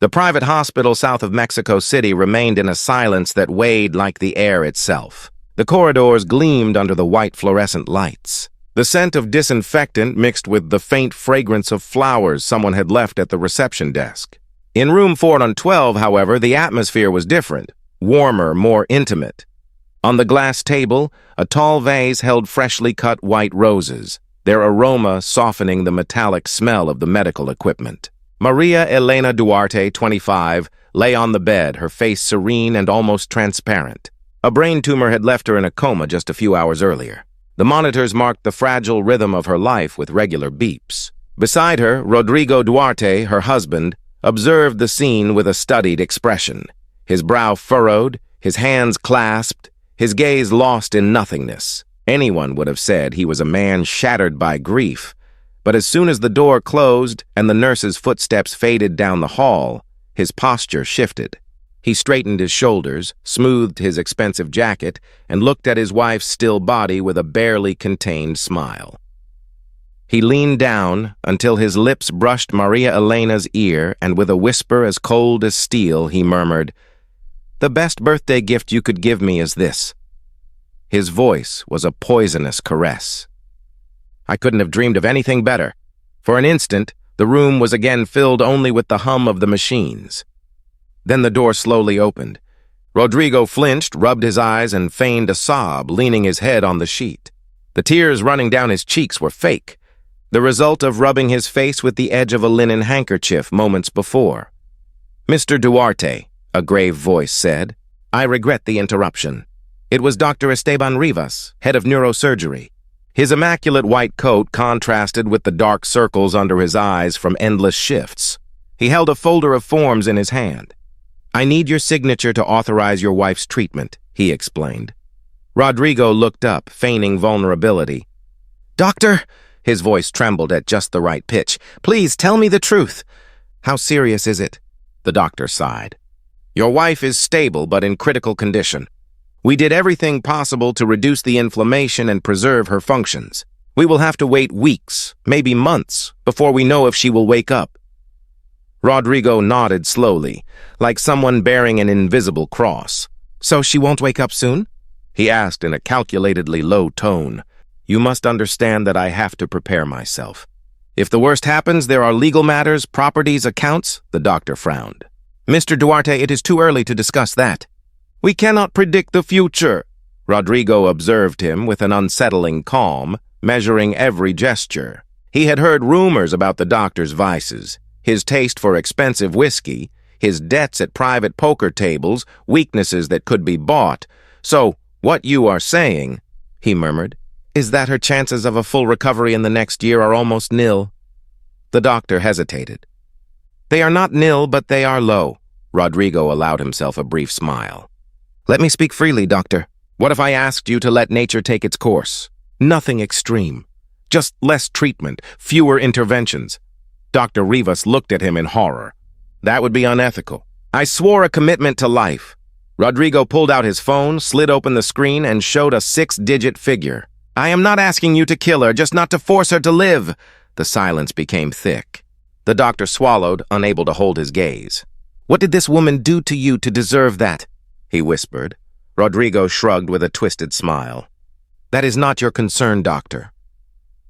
The private hospital south of Mexico City remained in a silence that weighed like the air itself. The corridors gleamed under the white fluorescent lights. The scent of disinfectant mixed with the faint fragrance of flowers someone had left at the reception desk. In room 412, however, the atmosphere was different, warmer, more intimate. On the glass table, a tall vase held freshly cut white roses, their aroma softening the metallic smell of the medical equipment. Maria Elena Duarte, 25, lay on the bed, her face serene and almost transparent. A brain tumor had left her in a coma just a few hours earlier. The monitors marked the fragile rhythm of her life with regular beeps. Beside her, Rodrigo Duarte, her husband, observed the scene with a studied expression. His brow furrowed, his hands clasped, his gaze lost in nothingness. Anyone would have said he was a man shattered by grief, but as soon as the door closed and the nurse's footsteps faded down the hall, his posture shifted. He straightened his shoulders, smoothed his expensive jacket, and looked at his wife's still body with a barely contained smile. He leaned down until his lips brushed Maria Elena's ear, and with a whisper as cold as steel, he murmured, "The best birthday gift you could give me is this." His voice was a poisonous caress. I couldn't have dreamed of anything better. For an instant, the room was again filled only with the hum of the machines. Then the door slowly opened. Rodrigo flinched, rubbed his eyes, and feigned a sob, leaning his head on the sheet. The tears running down his cheeks were fake, the result of rubbing his face with the edge of a linen handkerchief moments before. "Mr. Duarte," a grave voice said, "I regret the interruption." It was Dr. Esteban Rivas, head of neurosurgery. His immaculate white coat contrasted with the dark circles under his eyes from endless shifts. He held a folder of forms in his hand. "I need your signature to authorize your wife's treatment," he explained. Rodrigo looked up, feigning vulnerability. "Doctor," his voice trembled at just the right pitch, "please tell me the truth." "How serious is it?" The doctor sighed. "Your wife is stable but in critical condition. We did everything possible to reduce the inflammation and preserve her functions. We will have to wait weeks, maybe months, before we know if she will wake up." Rodrigo nodded slowly, like someone bearing an invisible cross. "So she won't wake up soon?" he asked in a calculatedly low tone. "You must understand that I have to prepare myself. If the worst happens, there are legal matters, properties, accounts," the doctor frowned. "Mr. Duarte, it is too early to discuss that." "We cannot predict the future," Rodrigo observed him with an unsettling calm, measuring every gesture. He had heard rumors about the doctor's vices, his taste for expensive whiskey, his debts at private poker tables, weaknesses that could be bought. "So, what you are saying," he murmured, "is that her chances of a full recovery in the next year are almost nil." The doctor hesitated. "They are not nil, but they are low." Rodrigo allowed himself a brief smile. "Let me speak freely, doctor. What if I asked you to let nature take its course? Nothing extreme. Just less treatment, fewer interventions." Dr. Rivas looked at him in horror. "That would be unethical. I swore a commitment to life." Rodrigo pulled out his phone, slid open the screen, and showed a 6-digit figure. "I am not asking you to kill her, just not to force her to live." The silence became thick. The doctor swallowed, unable to hold his gaze. "What did this woman do to you to deserve that?" he whispered. Rodrigo shrugged with a twisted smile. "That is not your concern, doctor."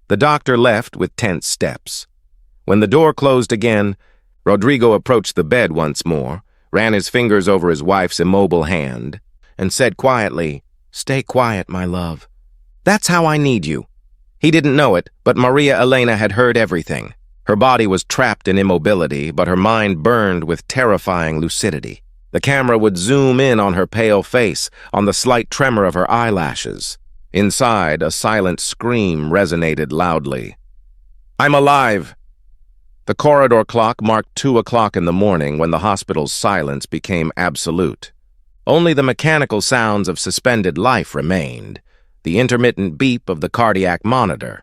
The doctor left with tense steps. When the door closed again, Rodrigo approached the bed once more, ran his fingers over his wife's immobile hand, and said quietly, "Stay quiet, my love. That's how I need you." He didn't know it, but Maria Elena had heard everything. Her body was trapped in immobility, but her mind burned with terrifying lucidity. The camera would zoom in on her pale face, on the slight tremor of her eyelashes. Inside, a silent scream resonated loudly. "I'm alive!" The corridor clock marked 2 o'clock in the morning when the hospital's silence became absolute. Only the mechanical sounds of suspended life remained, the intermittent beep of the cardiac monitor,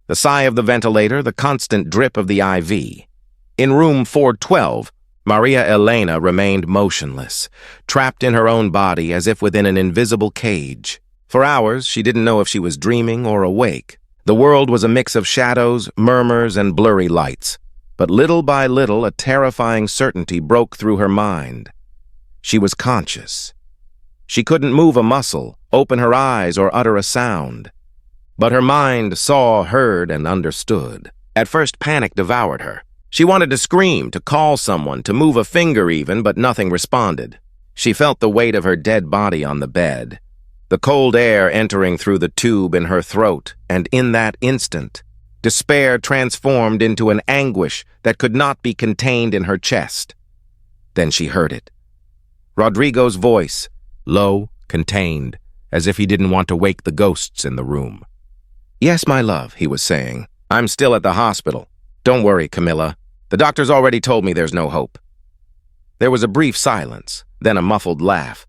the sigh of the ventilator, the constant drip of the IV. In room 412, Maria Elena remained motionless, trapped in her own body as if within an invisible cage. For hours, she didn't know if she was dreaming or awake. The world was a mix of shadows, murmurs, and blurry lights. But little by little, a terrifying certainty broke through her mind. She was conscious. She couldn't move a muscle, open her eyes, or utter a sound. But her mind saw, heard, and understood. At first, panic devoured her. She wanted to scream, to call someone, to move a finger even, but nothing responded. She felt the weight of her dead body on the bed, the cold air entering through the tube in her throat, and in that instant, despair transformed into an anguish that could not be contained in her chest. Then she heard it. Rodrigo's voice, low, contained, as if he didn't want to wake the ghosts in the room. "Yes, my love," he was saying. "I'm still at the hospital. Don't worry, Camilla. The doctors already told me there's no hope." There was a brief silence, then a muffled laugh.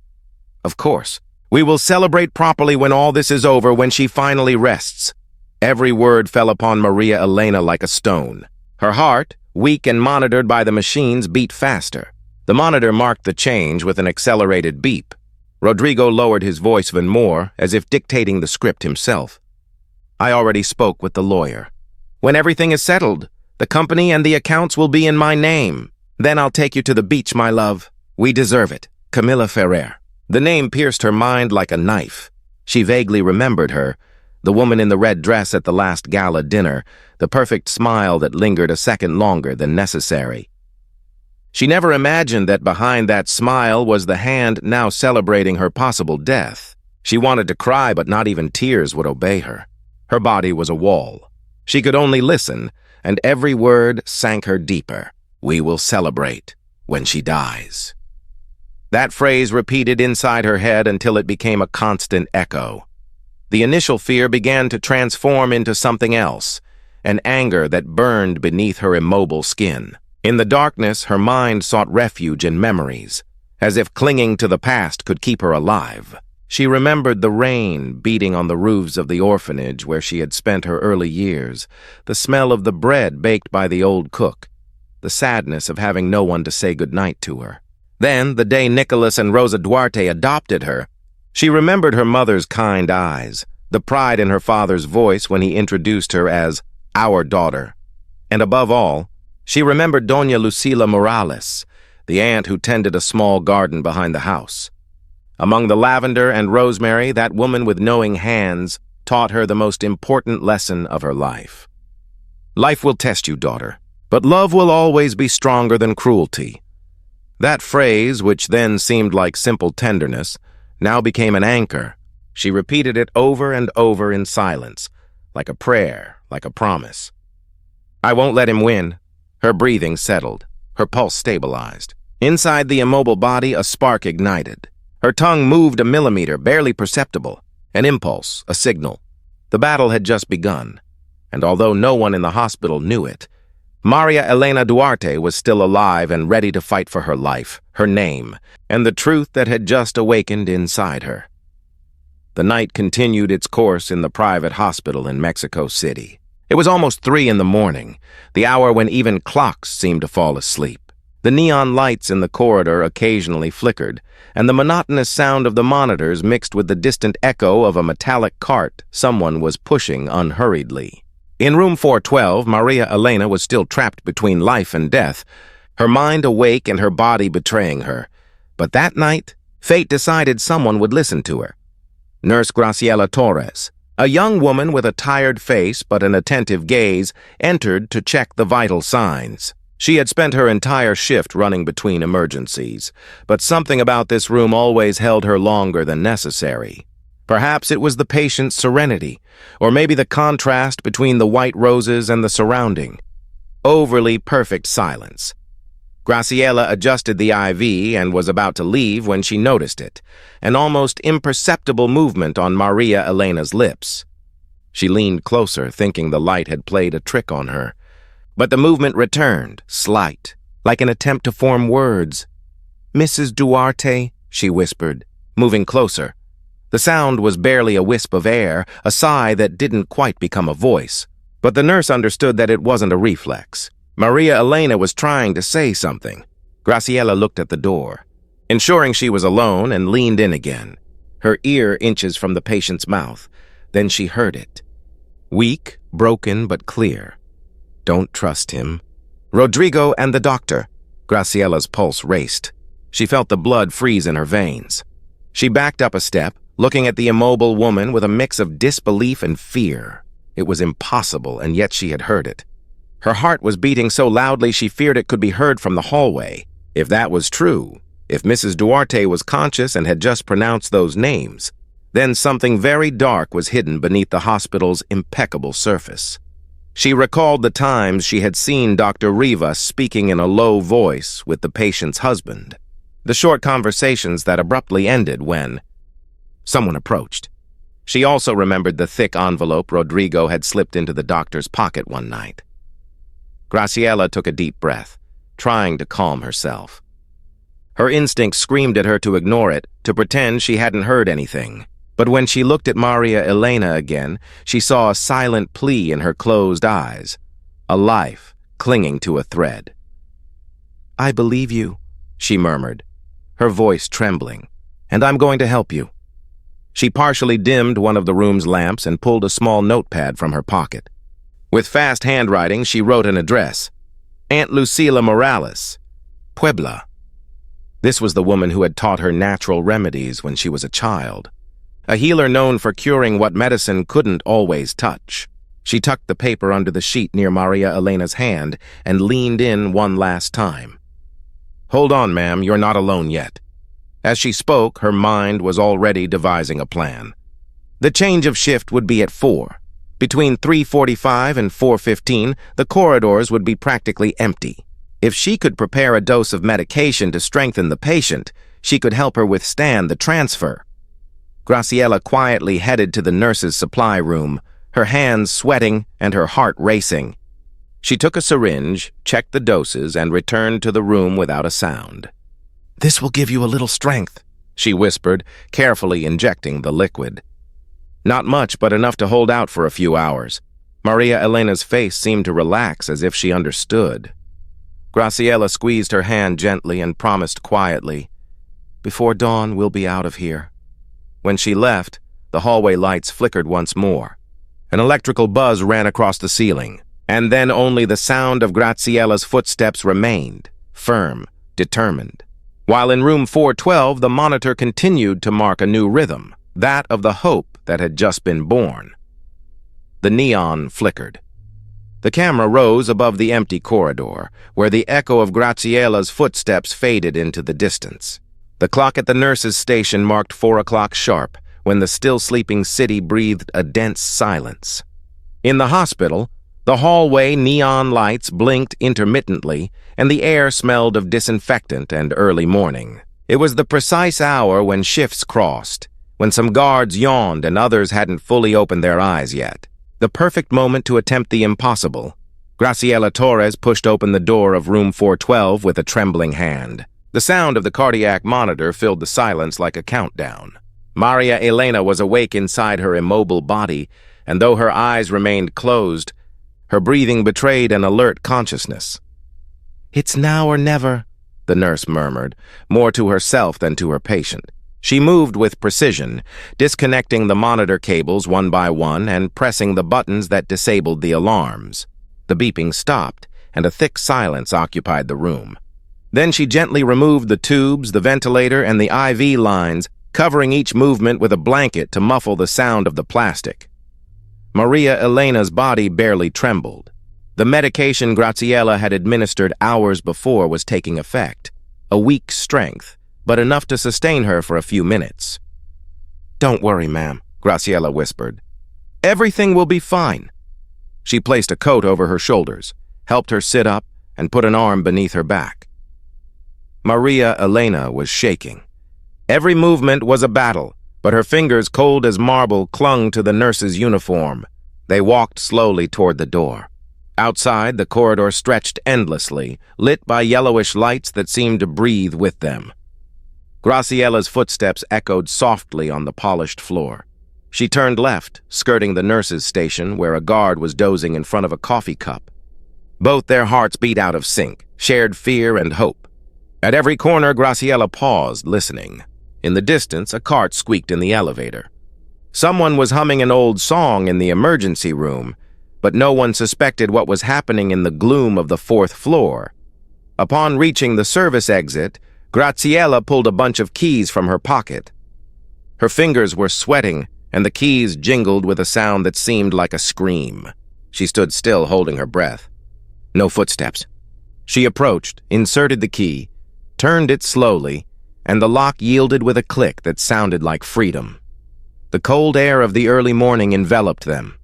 "Of course. We will celebrate properly when all this is over, when she finally rests." Every word fell upon Maria Elena like a stone. Her heart, weak and monitored by the machines, beat faster. The monitor marked the change with an accelerated beep. Rodrigo lowered his voice even more, as if dictating the script himself. "I already spoke with the lawyer. When everything is settled, the company and the accounts will be in my name. Then I'll take you to the beach, my love. We deserve it. Camilla Ferrer." The name pierced her mind like a knife. She vaguely remembered her, the woman in the red dress at the last gala dinner, the perfect smile that lingered a second longer than necessary. She never imagined that behind that smile was the hand now celebrating her possible death. She wanted to cry, but not even tears would obey her. Her body was a wall. She could only listen, and every word sank her deeper. "We will celebrate when she dies." That phrase repeated inside her head until it became a constant echo. The initial fear began to transform into something else, an anger that burned beneath her immobile skin. In the darkness, her mind sought refuge in memories, as if clinging to the past could keep her alive. She remembered the rain beating on the roofs of the orphanage where she had spent her early years, the smell of the bread baked by the old cook, the sadness of having no one to say goodnight to her. Then, the day Nicholas and Rosa Duarte adopted her, she remembered her mother's kind eyes, the pride in her father's voice when he introduced her as "our daughter." And above all, she remembered Doña Lucila Morales, the aunt who tended a small garden behind the house. Among the lavender and rosemary, that woman with knowing hands taught her the most important lesson of her life. "Life will test you, daughter, but love will always be stronger than cruelty." That phrase, which then seemed like simple tenderness, now became an anchor. She repeated it over and over in silence, like a prayer, like a promise. "I won't let him win." Her breathing settled, her pulse stabilized. Inside the immobile body, a spark ignited. Her tongue moved a millimeter, barely perceptible. An impulse, a signal. The battle had just begun, and although no one in the hospital knew it, Maria Elena Duarte was still alive and ready to fight for her life, her name, and the truth that had just awakened inside her. The night continued its course in the private hospital in Mexico City. It was almost 3 in the morning, the hour when even clocks seemed to fall asleep. The neon lights in the corridor occasionally flickered, and the monotonous sound of the monitors mixed with the distant echo of a metallic cart someone was pushing unhurriedly. In room 412, Maria Elena was still trapped between life and death, her mind awake and her body betraying her. But that night, fate decided someone would listen to her. Nurse Graciela Torres, a young woman with a tired face but an attentive gaze, entered to check the vital signs. She had spent her entire shift running between emergencies, but something about this room always held her longer than necessary. Perhaps it was the patient's serenity, or maybe the contrast between the white roses and the surrounding. Overly perfect silence. Graciela adjusted the IV and was about to leave when she noticed it, an almost imperceptible movement on Maria Elena's lips. She leaned closer, thinking the light had played a trick on her. But the movement returned, slight, like an attempt to form words. "Mrs. Duarte," she whispered, moving closer. The sound was barely a wisp of air, a sigh that didn't quite become a voice. But the nurse understood that it wasn't a reflex. Maria Elena was trying to say something. Graciela looked at the door, ensuring she was alone, and leaned in again, her ear inches from the patient's mouth. Then she heard it. Weak, broken, but clear. "Don't trust him. Rodrigo and the doctor. Graciela's pulse raced. She felt the blood freeze in her veins. She backed up a step, looking at the immobile woman with a mix of disbelief and fear. It was impossible, and yet she had heard it. Her heart was beating so loudly she feared it could be heard from the hallway. If that was true, if Mrs. Duarte was conscious and had just pronounced those names, then something very dark was hidden beneath the hospital's impeccable surface. She recalled the times she had seen Dr. Rivas speaking in a low voice with the patient's husband, the short conversations that abruptly ended when someone approached. She also remembered the thick envelope Rodrigo had slipped into the doctor's pocket one night. Graciela took a deep breath, trying to calm herself. Her instinct screamed at her to ignore it, to pretend she hadn't heard anything. But when she looked at Maria Elena again, she saw a silent plea in her closed eyes, a life clinging to a thread. "I believe you," she murmured, her voice trembling, "and I'm going to help you." She partially dimmed one of the room's lamps and pulled a small notepad from her pocket. With fast handwriting, she wrote an address: Aunt Lucila Morales, Puebla. This was the woman who had taught her natural remedies when she was a child. A healer known for curing what medicine couldn't always touch. She tucked the paper under the sheet near Maria Elena's hand and leaned in one last time. "Hold on, ma'am, you're not alone yet." As she spoke, her mind was already devising a plan. The change of shift would be at 4. Between 3:45 and 4:15, the corridors would be practically empty. If she could prepare a dose of medication to strengthen the patient, she could help her withstand the transfer. Graciela quietly headed to the nurse's supply room, her hands sweating and her heart racing. She took a syringe, checked the doses, and returned to the room without a sound. "This will give you a little strength," she whispered, carefully injecting the liquid. Not much, but enough to hold out for a few hours. Maria Elena's face seemed to relax as if she understood. Graciela squeezed her hand gently and promised quietly, "Before dawn, we'll be out of here." When she left, the hallway lights flickered once more. An electrical buzz ran across the ceiling, and then only the sound of Graciela's footsteps remained, firm, determined. While in room 412, the monitor continued to mark a new rhythm, that of the hope that had just been born. The neon flickered. The camera rose above the empty corridor, where the echo of Graciela's footsteps faded into the distance. The clock at the nurse's station marked 4 o'clock sharp, when the still-sleeping city breathed a dense silence. In the hospital, the hallway neon lights blinked intermittently, and the air smelled of disinfectant and early morning. It was the precise hour when shifts crossed, when some guards yawned and others hadn't fully opened their eyes yet. The perfect moment to attempt the impossible. Graciela Torres pushed open the door of room 412 with a trembling hand. The sound of the cardiac monitor filled the silence like a countdown. Maria Elena was awake inside her immobile body, and though her eyes remained closed, her breathing betrayed an alert consciousness. "It's now or never," the nurse murmured, more to herself than to her patient. She moved with precision, disconnecting the monitor cables one by one and pressing the buttons that disabled the alarms. The beeping stopped, and a thick silence occupied the room. Then she gently removed the tubes, the ventilator, and the IV lines, covering each movement with a blanket to muffle the sound of the plastic. Maria Elena's body barely trembled. The medication Graciela had administered hours before was taking effect, a weak strength, but enough to sustain her for a few minutes. "Don't worry, ma'am," Graciela whispered. "Everything will be fine." She placed a coat over her shoulders, helped her sit up, and put an arm beneath her back. Maria Elena was shaking. Every movement was a battle, but her fingers, cold as marble, clung to the nurse's uniform. They walked slowly toward the door. Outside, the corridor stretched endlessly, lit by yellowish lights that seemed to breathe with them. Graciela's footsteps echoed softly on the polished floor. She turned left, skirting the nurse's station, where a guard was dozing in front of a coffee cup. Both their hearts beat out of sync, shared fear and hope. At every corner, Graciela paused, listening. In the distance, a cart squeaked in the elevator. Someone was humming an old song in the emergency room, but no one suspected what was happening in the gloom of the fourth floor. Upon reaching the service exit, Graziella pulled a bunch of keys from her pocket. Her fingers were sweating, and the keys jingled with a sound that seemed like a scream. She stood still, holding her breath. No footsteps. She approached, inserted the key, turned it slowly, and the lock yielded with a click that sounded like freedom. The cold air of the early morning enveloped them.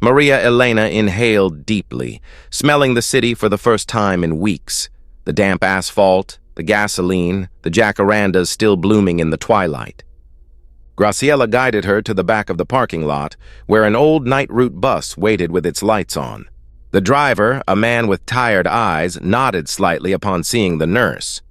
Maria Elena inhaled deeply, smelling the city for the first time in weeks. The damp asphalt, the gasoline, the jacarandas still blooming in the twilight. Graziella guided her to the back of the parking lot, where an old night route bus waited with its lights on. The driver, a man with tired eyes, nodded slightly upon seeing the nurse.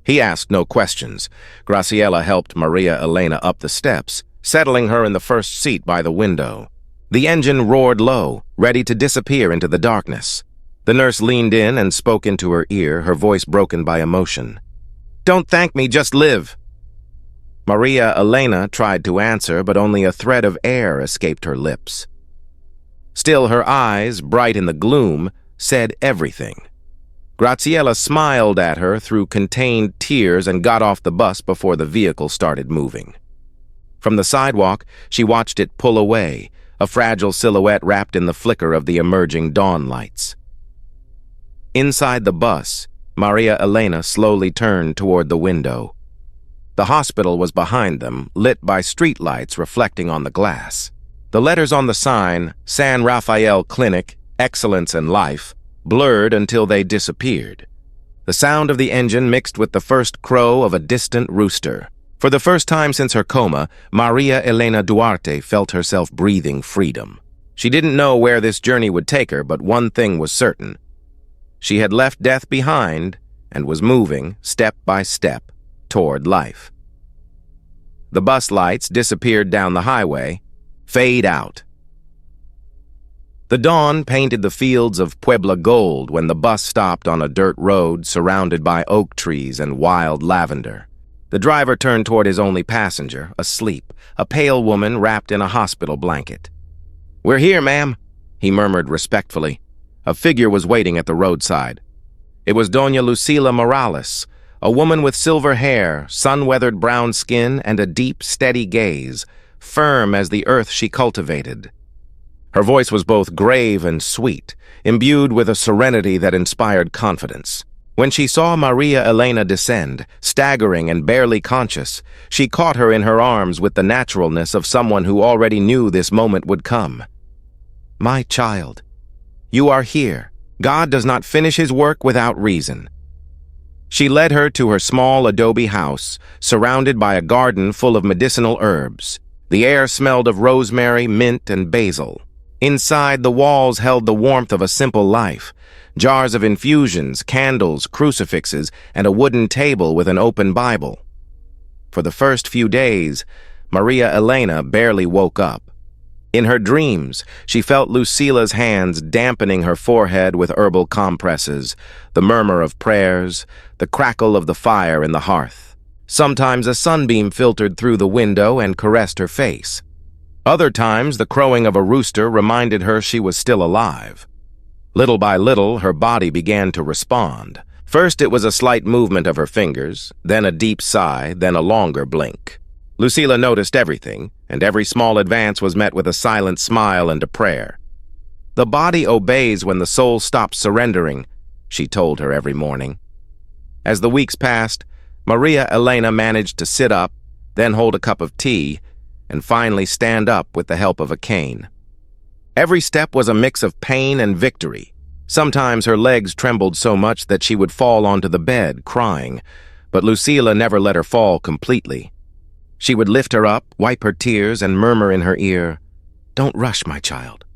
He asked no questions. Graziella helped Maria Elena up the steps, settling her in the first seat by the window. The engine roared low, ready to disappear into the darkness. The nurse leaned in and spoke into her ear, her voice broken by emotion. "Don't thank me, just live." Maria Elena tried to answer, but only a thread of air escaped her lips. Still, her eyes, bright in the gloom, said everything. Graziella smiled at her through contained tears and got off the bus before the vehicle started moving. From the sidewalk, she watched it pull away, a fragile silhouette wrapped in the flicker of the emerging dawn lights. Inside the bus, Maria Elena slowly turned toward the window. The hospital was behind them, lit by streetlights reflecting on the glass. The letters on the sign, San Rafael Clinic, Excellence and Life, blurred until they disappeared. The sound of the engine mixed with the first crow of a distant rooster. For the first time since her coma, Maria Elena Duarte felt herself breathing freedom. She didn't know where this journey would take her, but one thing was certain. She had left death behind and was moving, step by step, toward life. The bus lights disappeared down the highway, fade out. The dawn painted the fields of Puebla gold when the bus stopped on a dirt road surrounded by oak trees and wild lavender. The driver turned toward his only passenger, asleep, a pale woman wrapped in a hospital blanket. "We're here, ma'am," he murmured respectfully. A figure was waiting at the roadside. It was Doña Lucila Morales, a woman with silver hair, sun-weathered brown skin, and a deep, steady gaze, firm as the earth she cultivated. Her voice was both grave and sweet, imbued with a serenity that inspired confidence. When she saw Maria Elena descend, staggering and barely conscious, she caught her in her arms with the naturalness of someone who already knew this moment would come. "My child, you are here. God does not finish his work without reason." She led her to her small adobe house, surrounded by a garden full of medicinal herbs. The air smelled of rosemary, mint, and basil. Inside, the walls held the warmth of a simple life. Jars of infusions, candles, crucifixes, and a wooden table with an open Bible. For the first few days, Maria Elena barely woke up. In her dreams, she felt Lucila's hands dampening her forehead with herbal compresses, the murmur of prayers, the crackle of the fire in the hearth. Sometimes a sunbeam filtered through the window and caressed her face. Other times, the crowing of a rooster reminded her she was still alive. Little by little, her body began to respond. First, it was a slight movement of her fingers, then a deep sigh, then a longer blink. Lucila noticed everything, and every small advance was met with a silent smile and a prayer. "The body obeys when the soul stops surrendering," she told her every morning. As the weeks passed, Maria Elena managed to sit up, then hold a cup of tea, and finally stand up with the help of a cane. Every step was a mix of pain and victory. Sometimes her legs trembled so much that she would fall onto the bed, crying, but Lucila never let her fall completely. She would lift her up, wipe her tears, and murmur in her ear, "Don't rush, my child."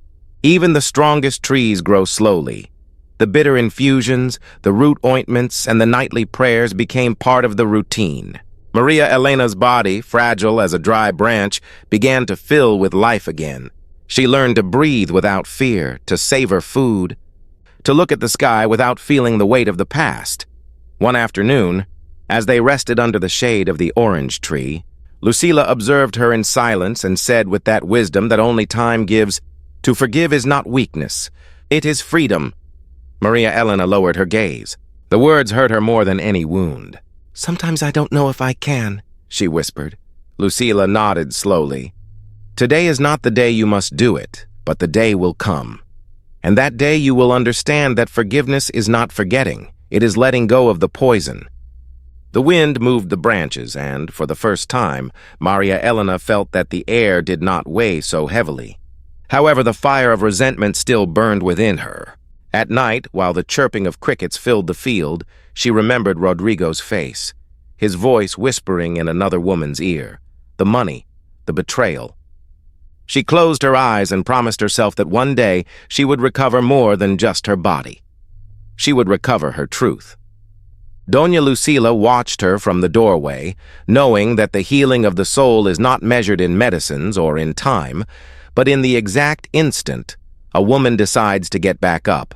Even the strongest trees grow slowly. The bitter infusions, the root ointments, and the nightly prayers became part of the routine. Maria Elena's body, fragile as a dry branch, began to fill with life again. She learned to breathe without fear, to savor food, to look at the sky without feeling the weight of the past. One afternoon, as they rested under the shade of the orange tree, Lucila observed her in silence and said with that wisdom that only time gives, To forgive is not weakness. It is freedom. Maria Elena lowered her gaze. The words hurt her more than any wound. Sometimes I don't know if I can, she whispered. Lucila nodded slowly. Today is not the day you must do it, but the day will come. And that day you will understand that forgiveness is not forgetting. It is letting go of the poison. The wind moved the branches, and, for the first time, Maria Elena felt that the air did not weigh so heavily. However, the fire of resentment still burned within her. At night, while the chirping of crickets filled the field, she remembered Rodrigo's face, his voice whispering in another woman's ear. The money, the betrayal. She closed her eyes and promised herself that one day she would recover more than just her body. She would recover her truth. Doña Lucila watched her from the doorway, knowing that the healing of the soul is not measured in medicines or in time, but in the exact instant a woman decides to get back up.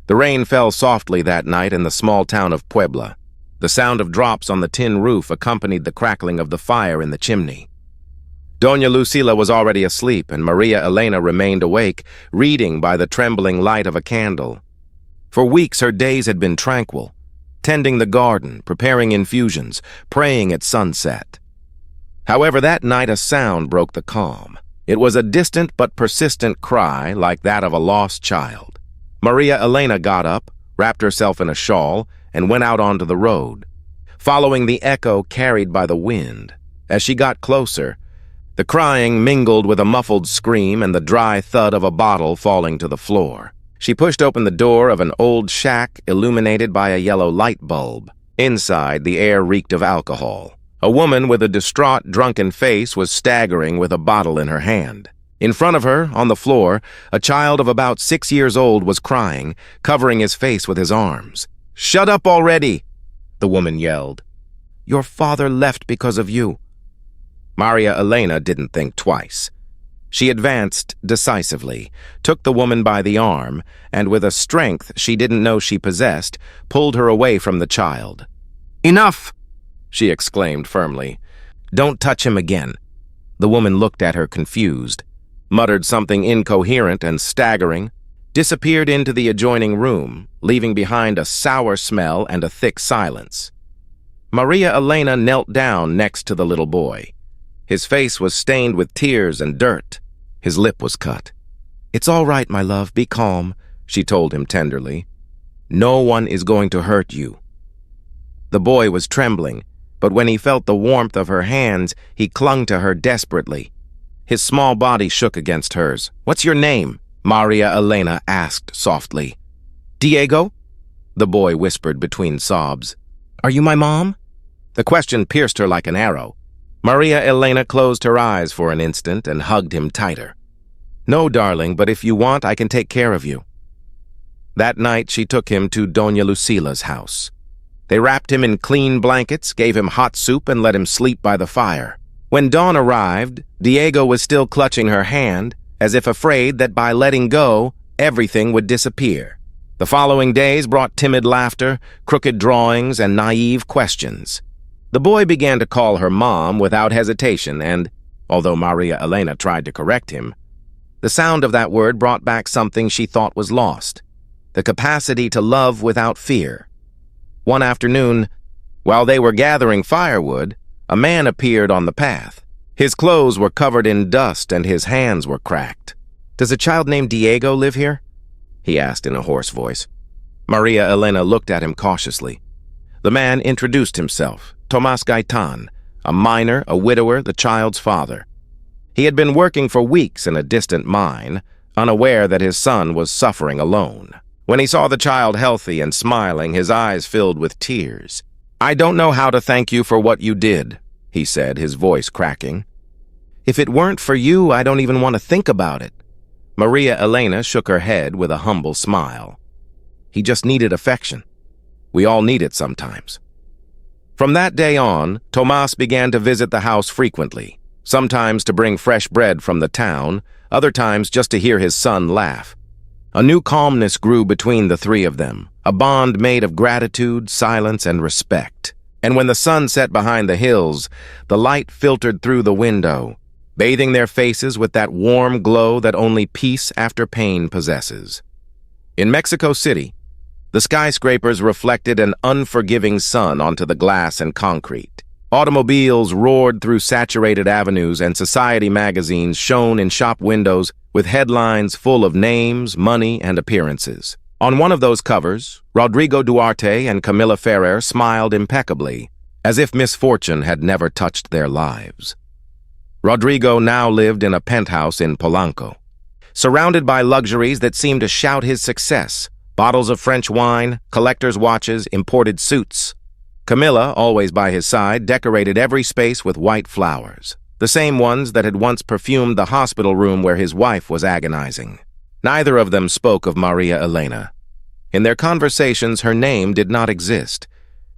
The rain fell softly that night in the small town of Puebla. The sound of drops on the tin roof accompanied the crackling of the fire in the chimney. Doña Lucila was already asleep, and Maria Elena remained awake, reading by the trembling light of a candle. For weeks her days had been tranquil, tending the garden, preparing infusions, praying at sunset. However, that night a sound broke the calm. It was a distant but persistent cry like that of a lost child. Maria Elena got up, wrapped herself in a shawl, and went out onto the road, following the echo carried by the wind. As she got closer, the crying mingled with a muffled scream and the dry thud of a bottle falling to the floor. She pushed open the door of an old shack illuminated by a yellow light bulb. Inside, the air reeked of alcohol. A woman with a distraught, drunken face was staggering with a bottle in her hand. In front of her, on the floor, a child of about 6 years old was crying, covering his face with his arms. "Shut up already!" the woman yelled. "Your father left because of you." Maria Elena didn't think twice. She advanced decisively, took the woman by the arm, and with a strength she didn't know she possessed, pulled her away from the child. "Enough!" she exclaimed firmly. "Don't touch him again." The woman looked at her confused, muttered something incoherent and staggering, disappeared into the adjoining room, leaving behind a sour smell and a thick silence. Maria Elena knelt down next to the little boy. His face was stained with tears and dirt. His lip was cut. "It's all right, my love, be calm," she told him tenderly. "No one is going to hurt you." The boy was trembling, but when he felt the warmth of her hands, he clung to her desperately. His small body shook against hers. "What's your name?" Maria Elena asked softly. "Diego?" the boy whispered between sobs. "Are you my mom?" The question pierced her like an arrow. Maria Elena closed her eyes for an instant and hugged him tighter. "No, darling, but if you want, I can take care of you." That night, she took him to Doña Lucila's house. They wrapped him in clean blankets, gave him hot soup, and let him sleep by the fire. When dawn arrived, Diego was still clutching her hand, as if afraid that by letting go, everything would disappear. The following days brought timid laughter, crooked drawings, and naive questions. The boy began to call her mom without hesitation, and, although Maria Elena tried to correct him, the sound of that word brought back something she thought was lost: the capacity to love without fear. One afternoon, while they were gathering firewood, a man appeared on the path. His clothes were covered in dust and his hands were cracked. "Does a child named Diego live here?" he asked in a hoarse voice. Maria Elena looked at him cautiously. The man introduced himself, Tomas Gaitan, a miner, a widower, the child's father. He had been working for weeks in a distant mine, unaware that his son was suffering alone. When he saw the child healthy and smiling, his eyes filled with tears. "I don't know how to thank you for what you did," he said, his voice cracking. "If it weren't for you, I don't even want to think about it." Maria Elena shook her head with a humble smile. "He just needed affection. We all need it sometimes." From that day on, Tomas began to visit the house frequently, sometimes to bring fresh bread from the town, other times just to hear his son laugh. A new calmness grew between the three of them, a bond made of gratitude, silence, and respect. And when the sun set behind the hills, the light filtered through the window, bathing their faces with that warm glow that only peace after pain possesses. In Mexico City, the skyscrapers reflected an unforgiving sun onto the glass and concrete. Automobiles roared through saturated avenues, and society magazines shone in shop windows with headlines full of names, money, and appearances. On one of those covers, Rodrigo Duarte and Camila Ferrer smiled impeccably, as if misfortune had never touched their lives. Rodrigo now lived in a penthouse in Polanco, surrounded by luxuries that seemed to shout his success: bottles of French wine, collector's watches, imported suits. Camila, always by his side, decorated every space with white flowers, the same ones that had once perfumed the hospital room where his wife was agonizing. Neither of them spoke of Maria Elena. In their conversations, her name did not exist.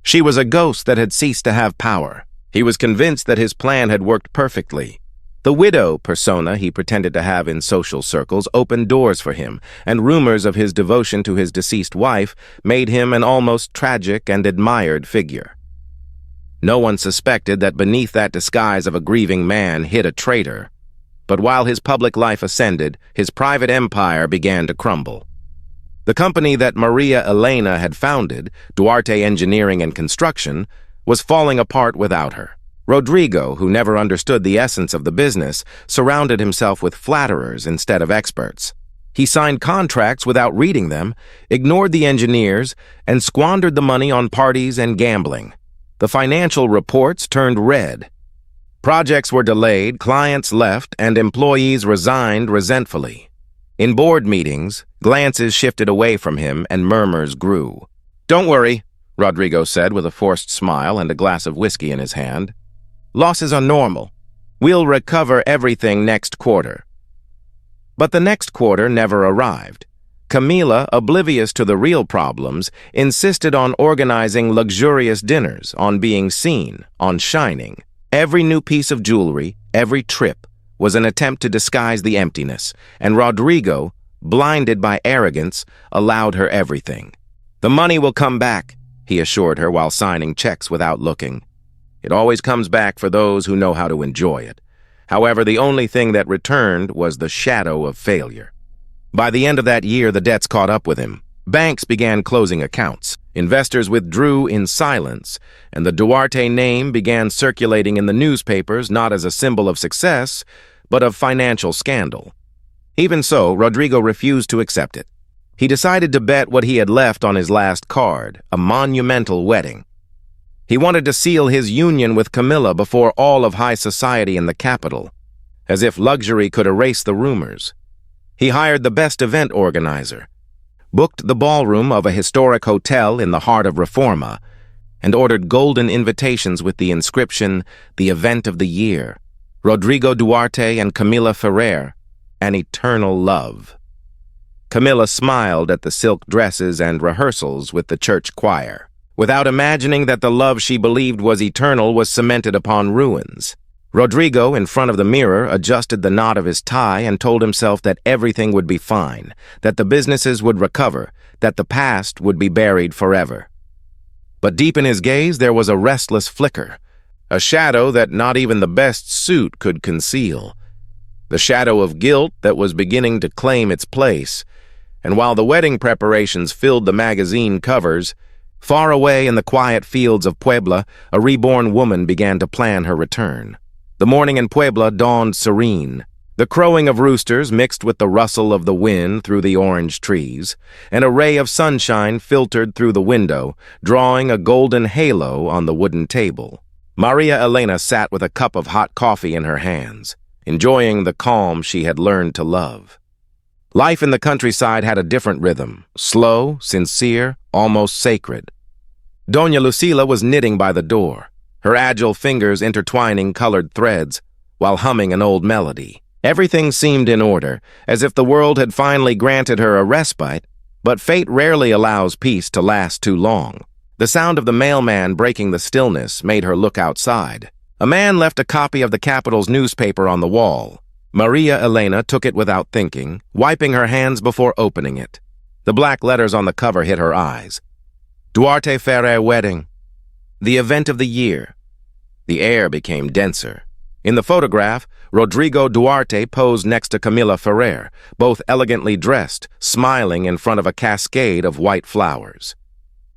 She was a ghost that had ceased to have power. He was convinced that his plan had worked perfectly. The widow persona he pretended to have in social circles opened doors for him, and rumors of his devotion to his deceased wife made him an almost tragic and admired figure. No one suspected that beneath that disguise of a grieving man hid a traitor. But while his public life ascended, his private empire began to crumble. The company that Maria Elena had founded, Duarte Engineering and Construction, was falling apart without her. Rodrigo, who never understood the essence of the business, surrounded himself with flatterers instead of experts. He signed contracts without reading them, ignored the engineers, and squandered the money on parties and gambling. The financial reports turned red. Projects were delayed, clients left, and employees resigned resentfully. In board meetings, glances shifted away from him and murmurs grew. "Don't worry," Rodrigo said with a forced smile and a glass of whiskey in his hand. "Losses are normal. We'll recover everything next quarter." But the next quarter never arrived. Camila, oblivious to the real problems, insisted on organizing luxurious dinners, on being seen, on shining. Every new piece of jewelry, every trip, was an attempt to disguise the emptiness, and Rodrigo, blinded by arrogance, allowed her everything. "The money will come back," he assured her while signing checks without looking. "It always comes back for those who know how to enjoy it." However, the only thing that returned was the shadow of failure. By the end of that year, the debts caught up with him. Banks began closing accounts. Investors withdrew in silence, and the Duarte name began circulating in the newspapers not as a symbol of success, but of financial scandal. Even so, Rodrigo refused to accept it. He decided to bet what he had left on his last card, a monumental wedding. He wanted to seal his union with Camila before all of high society in the capital, as if luxury could erase the rumors. He hired the best event organizer, booked the ballroom of a historic hotel in the heart of Reforma, and ordered golden invitations with the inscription, "The Event of the Year, Rodrigo Duarte and Camila Ferrer, an eternal love." Camila smiled at the silk dresses and rehearsals with the church choir, without imagining that the love she believed was eternal was cemented upon ruins. Rodrigo, in front of the mirror, adjusted the knot of his tie and told himself that everything would be fine, that the businesses would recover, that the past would be buried forever. But deep in his gaze there was a restless flicker, a shadow that not even the best suit could conceal, the shadow of guilt that was beginning to claim its place. And while the wedding preparations filled the magazine covers, far away in the quiet fields of Puebla, a reborn woman began to plan her return. The morning in Puebla dawned serene. The crowing of roosters mixed with the rustle of the wind through the orange trees, and a ray of sunshine filtered through the window, drawing a golden halo on the wooden table. Maria Elena sat with a cup of hot coffee in her hands, enjoying the calm she had learned to love. Life in the countryside had a different rhythm, slow, sincere, almost sacred. Doña Lucila was knitting by the door, her agile fingers intertwining colored threads while humming an old melody. Everything seemed in order, as if the world had finally granted her a respite, but fate rarely allows peace to last too long. The sound of the mailman breaking the stillness made her look outside. A man left a copy of the capital's newspaper on the wall. Maria Elena took it without thinking, wiping her hands before opening it. The black letters on the cover hit her eyes. Duarte Ferrer wedding. The event of the year. The air became denser. In the photograph, Rodrigo Duarte posed next to Camila Ferrer, both elegantly dressed, smiling in front of a cascade of white flowers.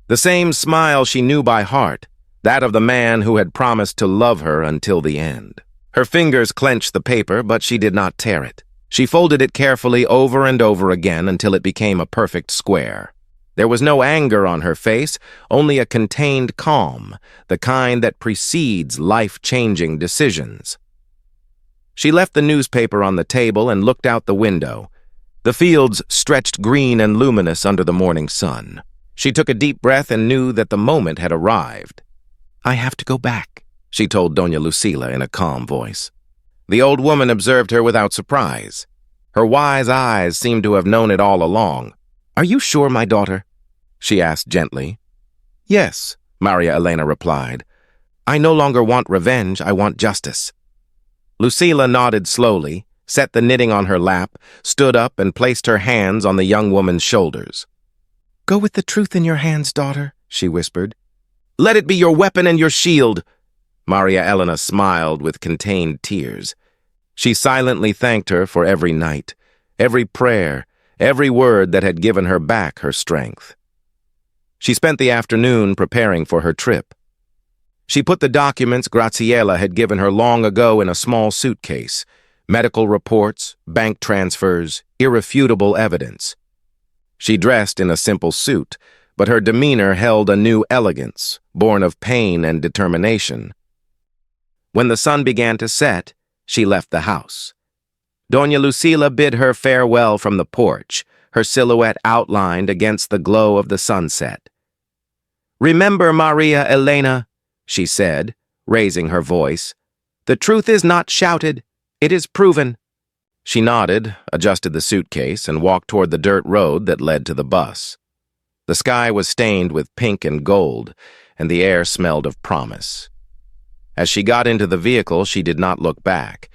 The same smile she knew by heart, that of the man who had promised to love her until the end. Her fingers clenched the paper, but she did not tear it. She folded it carefully over and over again until it became a perfect square. There was no anger on her face, only a contained calm, the kind that precedes life-changing decisions. She left the newspaper on the table and looked out the window. The fields stretched green and luminous under the morning sun. She took a deep breath and knew that the moment had arrived. "I have to go back," she told Doña Lucila in a calm voice. The old woman observed her without surprise. Her wise eyes seemed to have known it all along. "Are you sure, my daughter?" she asked gently. "Yes," Maria Elena replied. "I no longer want revenge, I want justice." Lucila nodded slowly, set the knitting on her lap, stood up and placed her hands on the young woman's shoulders. "Go with the truth in your hands, daughter," she whispered. "Let it be your weapon and your shield." Maria Elena smiled with contained tears. She silently thanked her for every night, every prayer, every word that had given her back her strength. She spent the afternoon preparing for her trip. She put the documents Graciela had given her long ago in a small suitcase, medical reports, bank transfers, irrefutable evidence. She dressed in a simple suit, but her demeanor held a new elegance, born of pain and determination. When the sun began to set, she left the house. Doña Lucila bid her farewell from the porch, her silhouette outlined against the glow of the sunset. "Remember, Maria Elena," she said, raising her voice, "the truth is not shouted, it is proven." She nodded, adjusted the suitcase, and walked toward the dirt road that led to the bus. The sky was stained with pink and gold, and the air smelled of promise. As she got into the vehicle, she did not look back.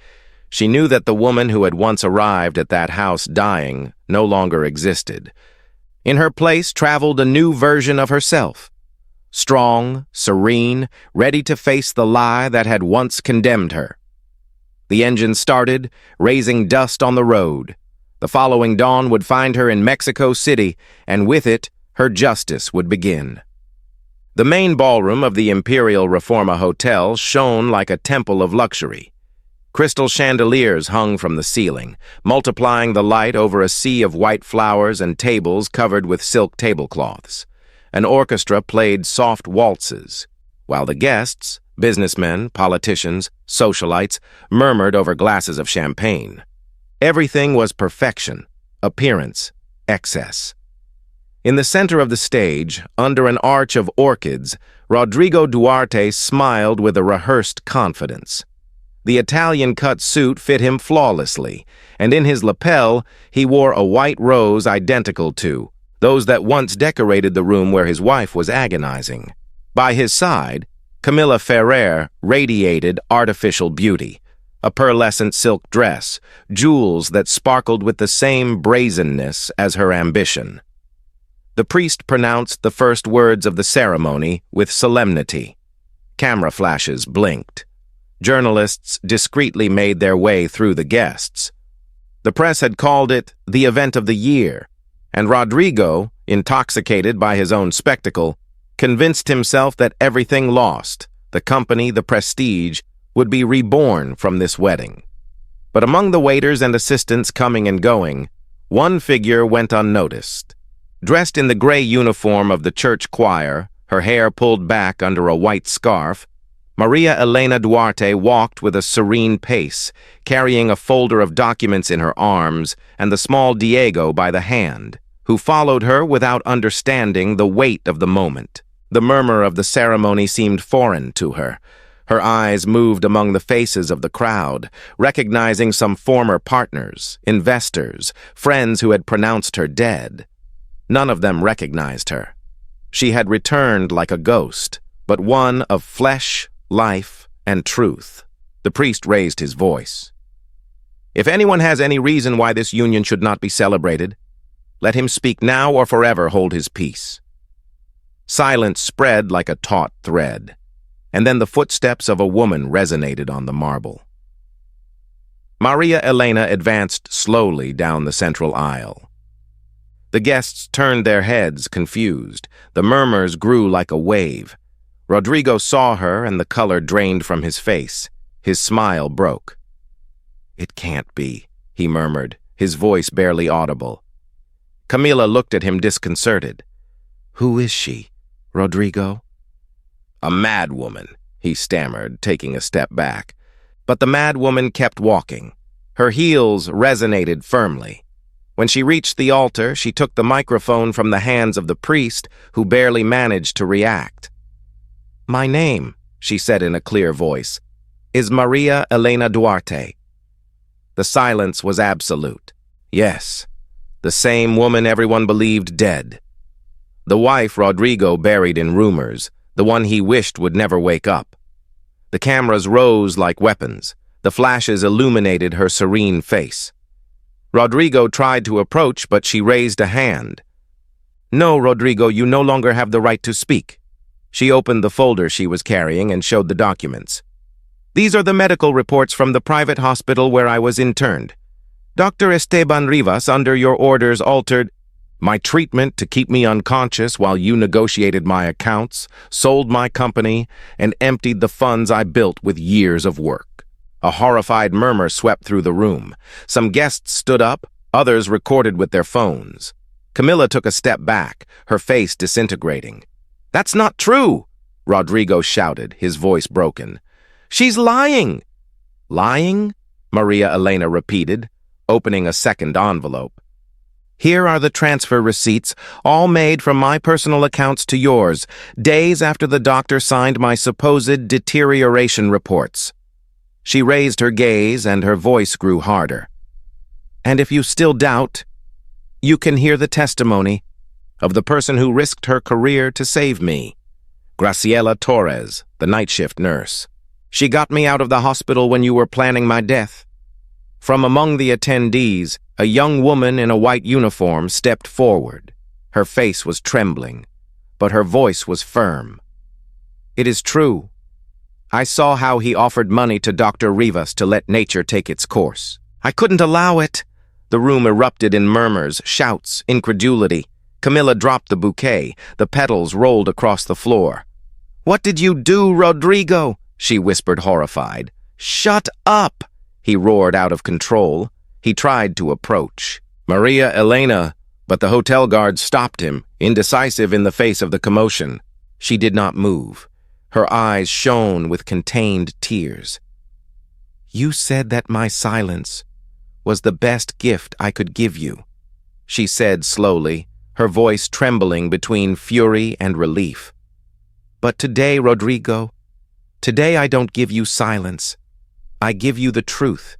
She knew that the woman who had once arrived at that house dying no longer existed. In her place traveled a new version of herself. Strong, serene, ready to face the lie that had once condemned her. The engine started, raising dust on the road. The following dawn would find her in Mexico City, and with it, her justice would begin. The main ballroom of the Imperial Reforma Hotel shone like a temple of luxury. Crystal chandeliers hung from the ceiling, multiplying the light over a sea of white flowers and tables covered with silk tablecloths. An orchestra played soft waltzes, while the guests, businessmen, politicians, socialites, murmured over glasses of champagne. Everything was perfection, appearance, excess. In the center of the stage, under an arch of orchids, Rodrigo Duarte smiled with a rehearsed confidence. The Italian-cut suit fit him flawlessly, and in his lapel he wore a white rose identical to those that once decorated the room where his wife was agonizing. By his side, Camila Ferrer radiated artificial beauty, a pearlescent silk dress, jewels that sparkled with the same brazenness as her ambition. The priest pronounced the first words of the ceremony with solemnity. Camera flashes blinked. Journalists discreetly made their way through the guests. The press had called it the event of the year, and Rodrigo, intoxicated by his own spectacle, convinced himself that everything lost, the company, the prestige, would be reborn from this wedding. But among the waiters and assistants coming and going, one figure went unnoticed. Dressed in the gray uniform of the church choir, her hair pulled back under a white scarf, Maria Elena Duarte walked with a serene pace, carrying a folder of documents in her arms and the small Diego by the hand, who followed her without understanding the weight of the moment. The murmur of the ceremony seemed foreign to her. Her eyes moved among the faces of the crowd, recognizing some former partners, investors, friends who had pronounced her dead. None of them recognized her. She had returned like a ghost, but one of flesh, life, and truth. The priest raised his voice. "If anyone has any reason why this union should not be celebrated, let him speak now or forever hold his peace." Silence spread like a taut thread, and then the footsteps of a woman resonated on the marble. Maria Elena advanced slowly down the central aisle. The guests turned their heads, confused. The murmurs grew like a wave. Rodrigo saw her, and the color drained from his face. His smile broke. "It can't be," he murmured, his voice barely audible. Camila looked at him disconcerted. "Who is she, Rodrigo?" "A madwoman," he stammered, taking a step back. But the madwoman kept walking. Her heels resonated firmly. When she reached the altar, she took the microphone from the hands of the priest, who barely managed to react. "My name," she said in a clear voice, "is Maria Elena Duarte." The silence was absolute. Yes, the same woman everyone believed dead. The wife Rodrigo buried in rumors, the one he wished would never wake up. The cameras rose like weapons. The flashes illuminated her serene face. Rodrigo tried to approach, but she raised a hand. "No, Rodrigo, you no longer have the right to speak." She opened the folder she was carrying and showed the documents. "These are the medical reports from the private hospital where I was interned. Dr. Esteban Rivas, under your orders, altered my treatment to keep me unconscious while you negotiated my accounts, sold my company, and emptied the funds I built with years of work." A horrified murmur swept through the room. Some guests stood up, others recorded with their phones. Camila took a step back, her face disintegrating. "That's not true!" Rodrigo shouted, his voice broken. "She's lying!" "Lying?" Maria Elena repeated, opening a second envelope. "Here are the transfer receipts, all made from my personal accounts to yours, days after the doctor signed my supposed deterioration reports." She raised her gaze, and her voice grew harder. "And if you still doubt, you can hear the testimony of the person who risked her career to save me. Graciela Torres, the night shift nurse. She got me out of the hospital when you were planning my death." From among the attendees, a young woman in a white uniform stepped forward. Her face was trembling, but her voice was firm. "It is true. I saw how he offered money to Dr. Rivas to let nature take its course. I couldn't allow it." The room erupted in murmurs, shouts, incredulity. Camila dropped the bouquet. The petals rolled across the floor. "What did you do, Rodrigo?" she whispered, horrified. "Shut up!" he roared, out of control. He tried to approach. "Maria Elena," but the hotel guard stopped him, indecisive in the face of the commotion. She did not move. Her eyes shone with contained tears. "You said that my silence was the best gift I could give you," she said slowly, her voice trembling between fury and relief. "But today, Rodrigo, today I don't give you silence. I give you the truth."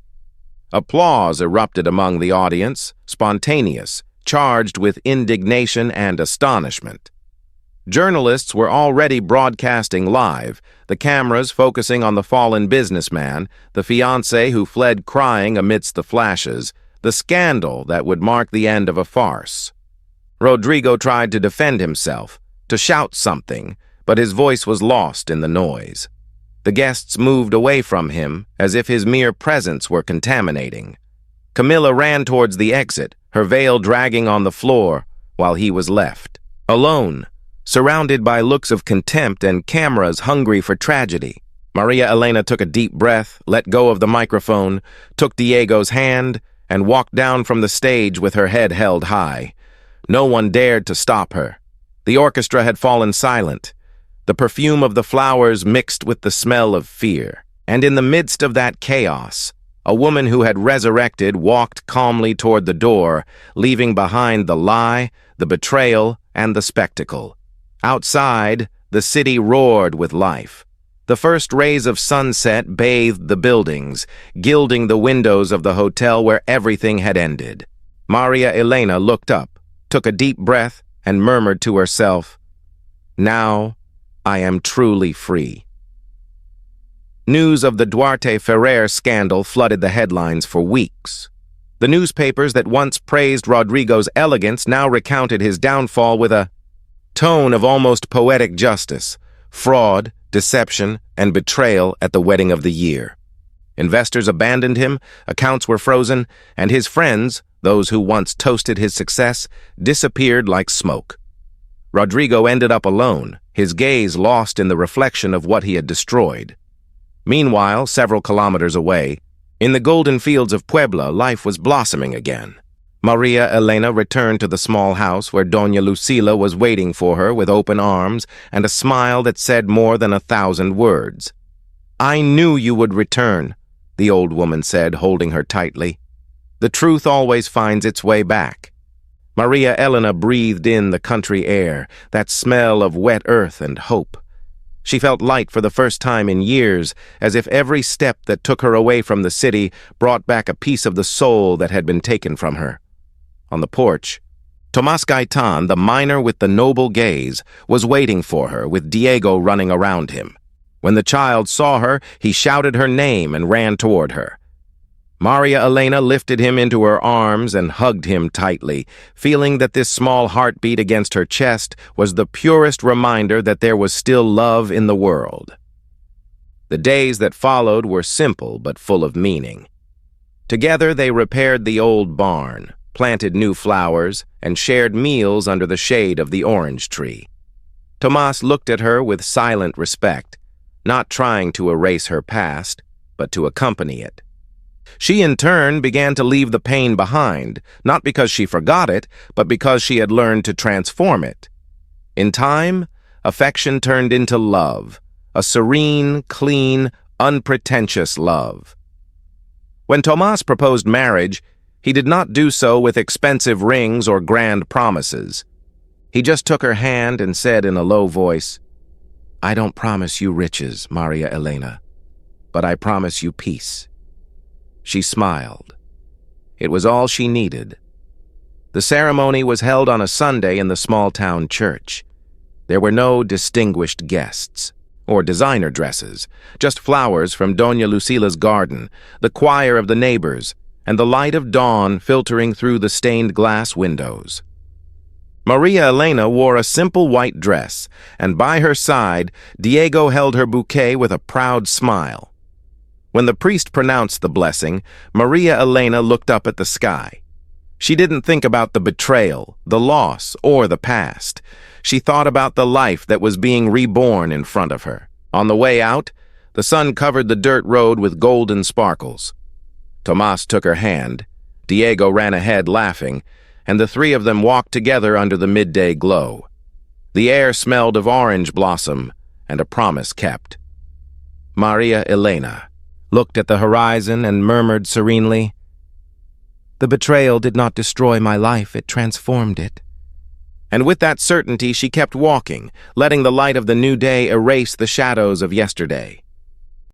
Applause erupted among the audience, spontaneous, charged with indignation and astonishment. Journalists were already broadcasting live, the cameras focusing on the fallen businessman, the fiancé who fled crying amidst the flashes, the scandal that would mark the end of a farce. Rodrigo tried to defend himself, to shout something, but his voice was lost in the noise. The guests moved away from him, as if his mere presence were contaminating. Camila ran towards the exit, her veil dragging on the floor, while he was left, alone, surrounded by looks of contempt and cameras hungry for tragedy. Maria Elena took a deep breath, let go of the microphone, took Diego's hand, and walked down from the stage with her head held high. No one dared to stop her. The orchestra had fallen silent. The perfume of the flowers mixed with the smell of fear. And in the midst of that chaos, a woman who had resurrected walked calmly toward the door, leaving behind the lie, the betrayal, and the spectacle. Outside, the city roared with life. The first rays of sunset bathed the buildings, gilding the windows of the hotel where everything had ended. Maria Elena looked up, took a deep breath, and murmured to herself, "Now I am truly free." News of the Duarte Ferrer scandal flooded the headlines for weeks. The newspapers that once praised Rodrigo's elegance now recounted his downfall with a tone of almost poetic justice: fraud, deception, and betrayal at the wedding of the year. Investors abandoned him, accounts were frozen, and his friends, those who once toasted his success, disappeared like smoke. Rodrigo ended up alone, his gaze lost in the reflection of what he had destroyed. Meanwhile, several kilometers away, in the golden fields of Puebla, life was blossoming again. Maria Elena returned to the small house where Doña Lucila was waiting for her with open arms and a smile that said more than 1,000 words. "I knew you would return," the old woman said, holding her tightly. "The truth always finds its way back." Maria Elena breathed in the country air, that smell of wet earth and hope. She felt light for the first time in years, as if every step that took her away from the city brought back a piece of the soul that had been taken from her. On the porch, Tomas Gaitan, the miner with the noble gaze, was waiting for her with Diego running around him. When the child saw her, he shouted her name and ran toward her. Maria Elena lifted him into her arms and hugged him tightly, feeling that this small heartbeat against her chest was the purest reminder that there was still love in the world. The days that followed were simple but full of meaning. Together they repaired the old barn, planted new flowers, and shared meals under the shade of the orange tree. Tomas looked at her with silent respect, not trying to erase her past, but to accompany it. She, in turn, began to leave the pain behind, not because she forgot it, but because she had learned to transform it. In time, affection turned into love, a serene, clean, unpretentious love. When Tomas proposed marriage, he did not do so with expensive rings or grand promises. He just took her hand and said in a low voice, "I don't promise you riches, Maria Elena, but I promise you peace." She smiled. It was all she needed. The ceremony was held on a Sunday in the small-town church. There were no distinguished guests or designer dresses, just flowers from Doña Lucila's garden, the choir of the neighbors, and the light of dawn filtering through the stained glass windows. Maria Elena wore a simple white dress, and by her side, Diego held her bouquet with a proud smile. When the priest pronounced the blessing, Maria Elena looked up at the sky. She didn't think about the betrayal, the loss, or the past. She thought about the life that was being reborn in front of her. On the way out, the sun covered the dirt road with golden sparkles. Tomas took her hand, Diego ran ahead laughing, and the three of them walked together under the midday glow. The air smelled of orange blossom and a promise kept. Maria Elena looked at the horizon and murmured serenely, "The betrayal did not destroy my life, it transformed it." And with that certainty she kept walking, letting the light of the new day erase the shadows of yesterday.